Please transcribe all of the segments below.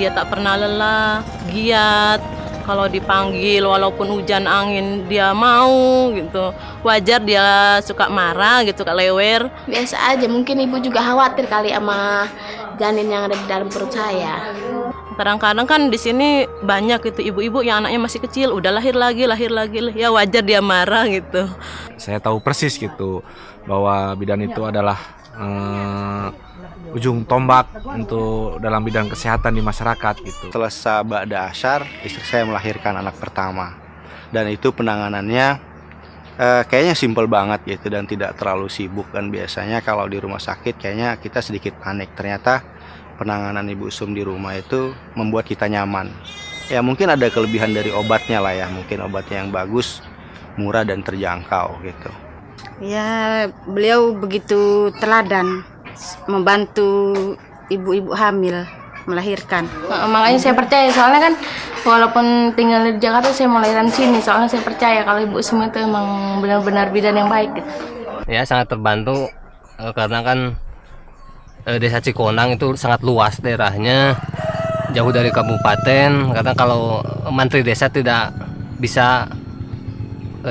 Dia tak pernah lelah, giat. Kalau dipanggil walaupun hujan angin dia mau gitu. Wajar dia suka marah gitu, Kak Lewer. Biasa aja, mungkin ibu juga khawatir kali sama janin yang ada di dalam perut saya. Kadang-kadang kan di sini banyak gitu ibu-ibu yang anaknya masih kecil, udah lahir lagi. Ya wajar dia marah gitu. Saya tahu persis gitu bahwa bidan itu adalah ujung tombak untuk dalam bidang kesehatan di masyarakat gitu. Setelah ba'da asyar, istri saya melahirkan anak pertama. Dan itu penanganannya kayaknya simpel banget gitu dan tidak terlalu sibuk. Dan biasanya kalau di rumah sakit kayaknya kita sedikit panik. Ternyata penanganan ibu sum di rumah itu membuat kita nyaman. Ya mungkin ada kelebihan dari obatnya lah ya. Mungkin obatnya yang bagus, murah dan terjangkau gitu. Ya, beliau begitu teladan membantu ibu-ibu hamil melahirkan. Makanya saya percaya, soalnya kan walaupun tinggal di Jakarta saya melahirkan sini, soalnya saya percaya kalau ibu semua itu emang benar-benar bidan yang baik gitu. Ya sangat terbantu karena kan desa Cikonang itu sangat luas daerahnya, jauh dari kabupaten. Karena kalau mantri desa tidak bisa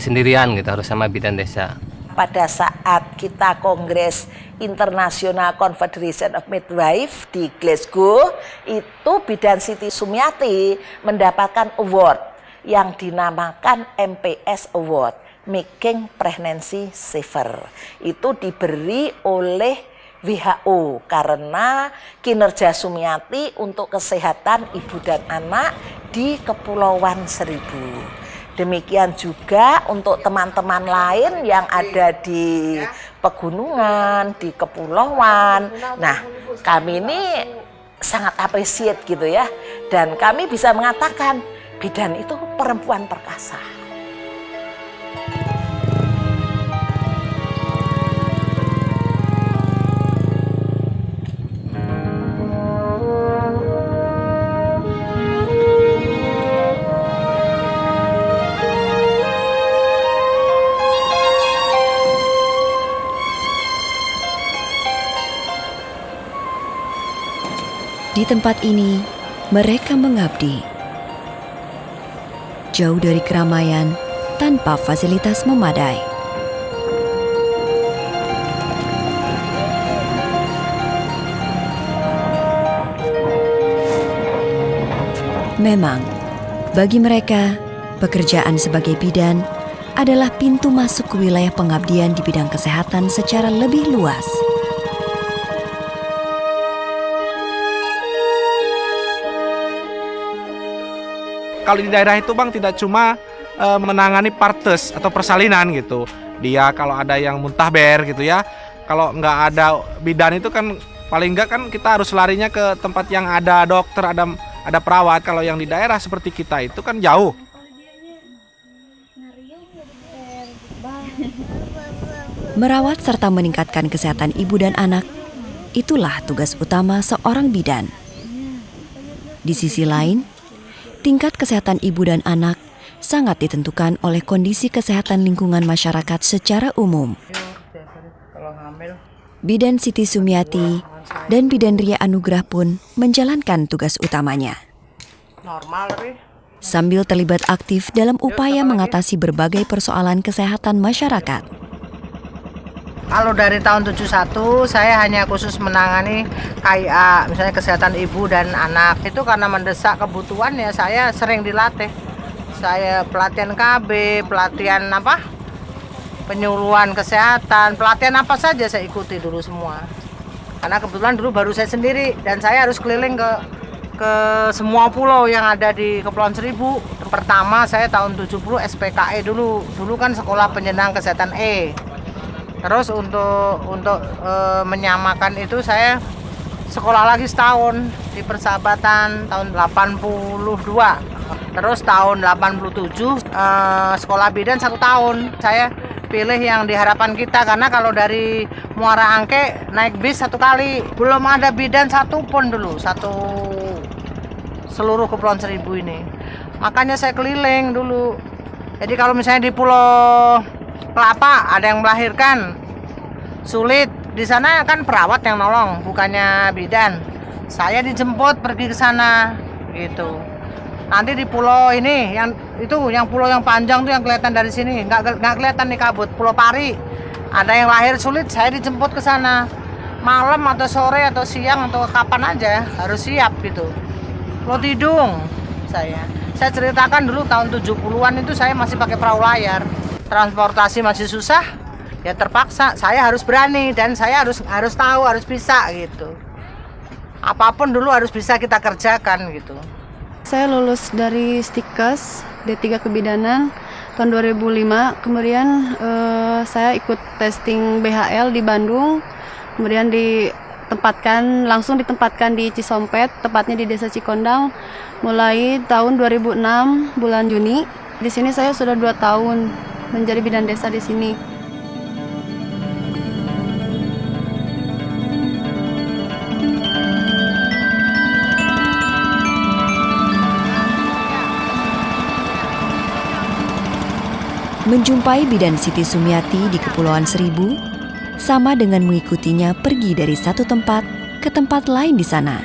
sendirian gitu, harus sama bidan desa. Pada saat kita Kongres International Confederation of Midwife di Glasgow, itu bidan Siti Sumiati mendapatkan award yang dinamakan MPS Award, Making Pregnancy Safer. Itu diberi oleh WHO karena kinerja Sumiati untuk kesehatan ibu dan anak di Kepulauan Seribu. Demikian juga untuk teman-teman lain yang ada di pegunungan, di kepulauan. Nah, kami ini sangat appreciate gitu ya. Dan kami bisa mengatakan bidan itu perempuan perkasa. Di tempat ini, mereka mengabdi. Jauh dari keramaian, tanpa fasilitas memadai. Memang, bagi mereka, pekerjaan sebagai bidan adalah pintu masuk ke wilayah pengabdian di bidang kesehatan secara lebih luas. Kalau di daerah itu Bang tidak cuma menangani partes atau persalinan gitu. Dia kalau ada yang muntahber gitu ya. Kalau nggak ada bidan itu kan paling nggak kan kita harus larinya ke tempat yang ada dokter, ada perawat. Kalau yang di daerah seperti kita itu kan jauh. Merawat serta meningkatkan kesehatan ibu dan anak, itulah tugas utama seorang bidan. Di sisi lain, tingkat kesehatan ibu dan anak sangat ditentukan oleh kondisi kesehatan lingkungan masyarakat secara umum. Bidan Siti Sumiati dan Bidan Ria Anugrah pun menjalankan tugas utamanya. Sambil terlibat aktif dalam upaya mengatasi berbagai persoalan kesehatan masyarakat. Kalau dari tahun 71 saya hanya khusus menangani KIA, misalnya kesehatan ibu dan anak. Itu karena mendesak kebutuhan ya saya sering dilatih. Saya pelatihan KB, pelatihan penyuluhan kesehatan, pelatihan apa saja saya ikuti dulu semua. Karena kebetulan dulu baru saya sendiri dan saya harus keliling ke semua pulau yang ada di Kepulauan Seribu. Pertama saya tahun 70 SPKE dulu. Dulu kan sekolah penjenang kesehatan E. Terus untuk menyamakan itu saya sekolah lagi setahun di Persahabatan tahun 82. Terus tahun 87 sekolah bidan 1 tahun. Saya pilih yang di Harapan Kita karena kalau dari Muara Angke naik bis 1 kali. Belum ada bidan satupun dulu, seluruh Kepulauan Seribu ini. Makanya saya keliling dulu. Jadi kalau misalnya di Pulau Kelapa ada yang melahirkan sulit, di sana kan perawat yang nolong, bukannya bidan. saya dijemput pergi ke sana gitu. Nanti di pulau ini yang pulau yang panjang tuh yang kelihatan dari sini nggak kelihatan nih kabut, Pulau Pari. Ada yang lahir sulit, saya dijemput ke sana. Malam atau sore atau siang atau kapan aja harus siap gitu. Pulau Tidung saya ceritakan dulu tahun 70-an itu saya masih pakai perahu layar. Transportasi masih susah, ya terpaksa saya harus berani dan saya harus tahu, harus bisa gitu. Apapun dulu harus bisa kita kerjakan gitu. Saya lulus dari Stikes D3 Kebidanan tahun 2005. Kemudian saya ikut testing BHL di Bandung. Kemudian langsung ditempatkan di Cisompet, tepatnya di Desa Cikondang, mulai tahun 2006 bulan Juni. Di sini saya sudah 2 tahun menjadi bidan desa di sini. Menjumpai bidan Siti Sumiati di Kepulauan Seribu sama dengan mengikutinya pergi dari satu tempat ke tempat lain di sana.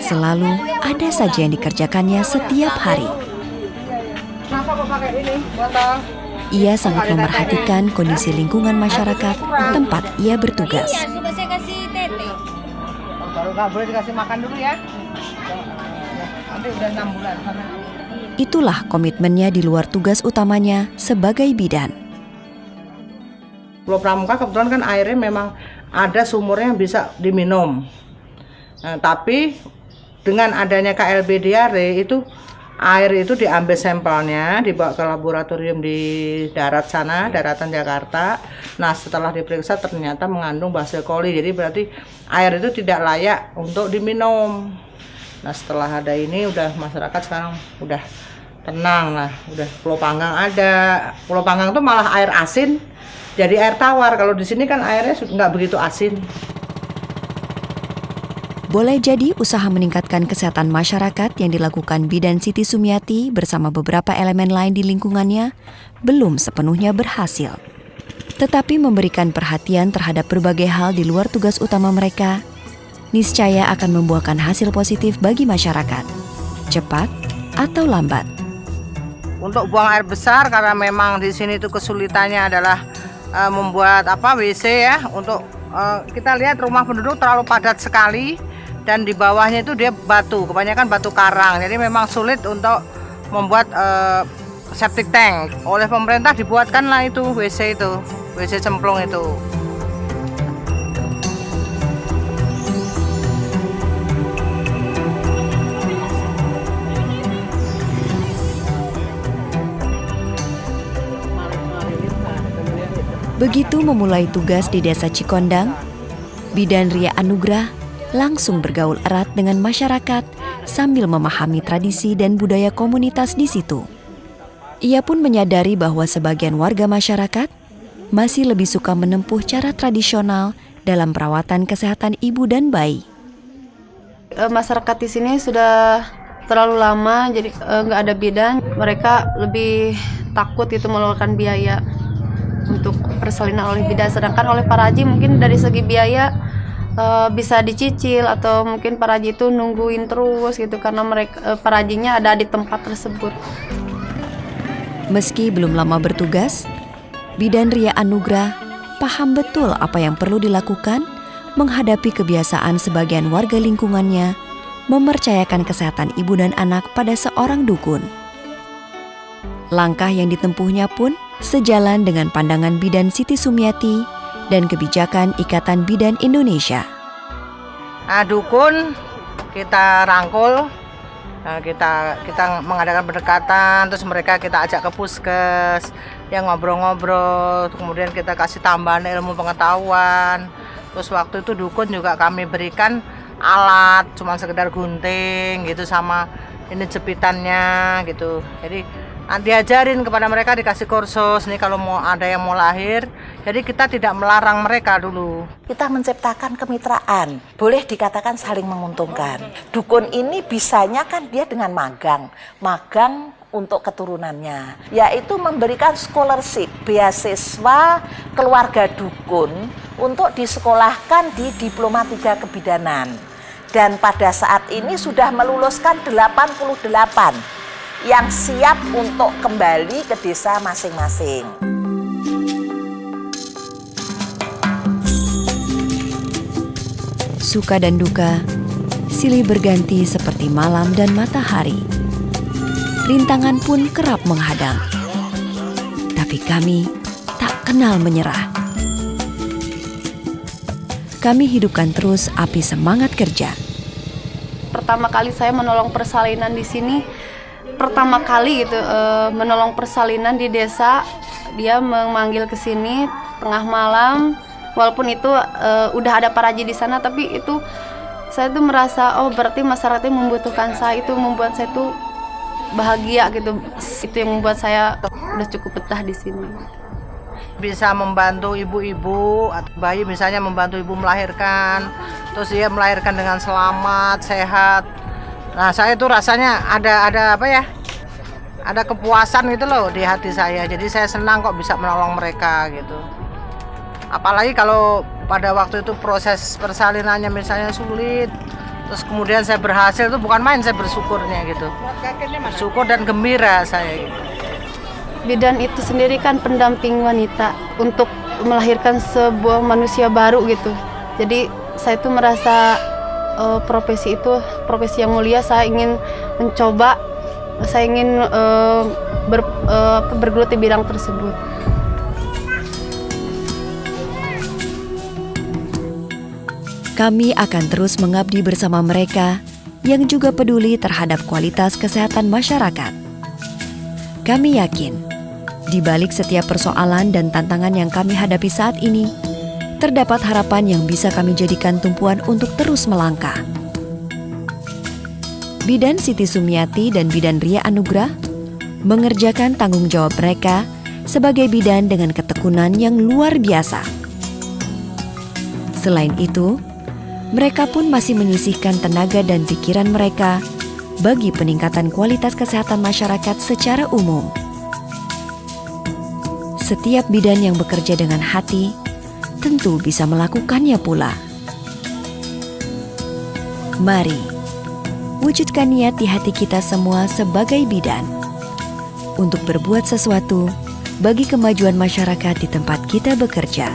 Selalu ada saja yang dikerjakannya setiap hari. Kenapa kok pakai ini botol? Ia sangat memerhatikan kondisi lingkungan masyarakat tempat ia bertugas. Suka saya kasih tete. Baru nggak boleh dikasih makan dulu ya. Nanti udah 6 bulan sana. Itulah komitmennya di luar tugas utamanya sebagai bidan. Pulau Pramuka kebetulan kan airnya memang ada sumurnya yang bisa diminum. Nah, tapi dengan adanya KLB diare itu air itu diambil sampelnya, dibawa ke laboratorium di darat sana, daratan Jakarta. Nah, setelah diperiksa ternyata mengandung Bacillus coli. Jadi berarti air itu tidak layak untuk diminum. Nah, setelah ada ini udah masyarakat sekarang udah tenang lah, udah Pulau Panggang ada. Pulau Panggang tuh malah air asin jadi air tawar. Kalau di sini kan airnya nggak begitu asin. Boleh jadi usaha meningkatkan kesehatan masyarakat yang dilakukan bidan Siti Sumiati bersama beberapa elemen lain di lingkungannya belum sepenuhnya berhasil. Tetapi memberikan perhatian terhadap berbagai hal di luar tugas utama mereka, niscaya akan membuahkan hasil positif bagi masyarakat, cepat atau lambat. Untuk buang air besar karena memang di sini itu kesulitannya adalah membuat WC ya. Untuk kita lihat rumah penduduk terlalu padat sekali dan di bawahnya itu dia batu, kebanyakan batu karang. Jadi memang sulit untuk membuat septic tank. Oleh pemerintah dibuatkanlah itu WC cemplung itu. Begitu memulai tugas di Desa Cikondang, bidan Ria Anugrah langsung bergaul erat dengan masyarakat sambil memahami tradisi dan budaya komunitas di situ. Ia pun menyadari bahwa sebagian warga masyarakat masih lebih suka menempuh cara tradisional dalam perawatan kesehatan ibu dan bayi. Masyarakat di sini sudah terlalu lama, jadi nggak ada bidan. Mereka lebih takut itu mengeluarkan biaya untuk persalinan oleh bidan, sedangkan oleh para haji mungkin dari segi biaya bisa dicicil atau mungkin para haji itu nungguin terus gitu karena mereka para hajinya ada di tempat tersebut. Meski belum lama bertugas, bidan Ria Anugrah paham betul apa yang perlu dilakukan menghadapi kebiasaan sebagian warga lingkungannya mempercayakan kesehatan ibu dan anak pada seorang dukun. Langkah yang ditempuhnya pun sejalan dengan pandangan bidan Siti Sumiati dan kebijakan Ikatan Bidan Indonesia. Dukun kita rangkul, kita mengadakan pendekatan, terus mereka kita ajak ke puskes, yang ngobrol-ngobrol, kemudian kita kasih tambahan ilmu pengetahuan. Terus waktu itu dukun juga kami berikan alat, cuma sekedar gunting gitu sama ini jepitannya gitu. Jadi diajarin kepada mereka, dikasih kursus nih kalau mau ada yang mau lahir. Jadi kita tidak melarang mereka dulu. Kita menciptakan kemitraan, boleh dikatakan saling menguntungkan. Dukun ini bisanya kan dia dengan magang untuk keturunannya, yaitu memberikan scholarship, beasiswa keluarga dukun untuk disekolahkan di Diploma 3 Kebidanan. Dan pada saat ini sudah meluluskan 88 yang siap untuk kembali ke desa masing-masing. Suka dan duka silih berganti seperti malam dan matahari. Rintangan pun kerap menghadang. Tapi kami tak kenal menyerah. Kami hidupkan terus api semangat kerja. Pertama kali saya menolong persalinan di sini, menolong persalinan di desa, dia memanggil ke sini tengah malam. Walaupun itu udah ada paraji di sana, tapi itu saya tuh merasa berarti masyarakatnya membutuhkan saya, itu membuat saya tuh bahagia gitu. Itu yang membuat saya udah cukup betah di sini. Bisa membantu ibu-ibu atau bayi, misalnya membantu ibu melahirkan, terus dia melahirkan dengan selamat, sehat. Nah, saya itu rasanya ada kepuasan gitu loh di hati saya. Jadi saya senang kok bisa menolong mereka gitu. Apalagi kalau pada waktu itu proses persalinannya misalnya sulit, terus kemudian saya berhasil, itu bukan main saya bersyukurnya gitu. Bersyukur dan gembira saya gitu. Bidan itu sendiri kan pendamping wanita untuk melahirkan sebuah manusia baru gitu. Jadi saya tuh merasa profesi itu profesi yang mulia. Saya ingin mencoba, saya ingin bergelut di bidang tersebut. Kami akan terus mengabdi bersama mereka yang juga peduli terhadap kualitas kesehatan masyarakat. Kami yakin, di balik setiap persoalan dan tantangan yang kami hadapi saat ini, terdapat harapan yang bisa kami jadikan tumpuan untuk terus melangkah. Bidan Siti Sumiati dan Bidan Ria Anugrah mengerjakan tanggung jawab mereka sebagai bidan dengan ketekunan yang luar biasa. Selain itu, mereka pun masih menyisihkan tenaga dan pikiran mereka bagi peningkatan kualitas kesehatan masyarakat secara umum. Setiap bidan yang bekerja dengan hati tentu bisa melakukannya pula. Mari, wujudkan niat di hati kita semua sebagai bidan untuk berbuat sesuatu bagi kemajuan masyarakat di tempat kita bekerja.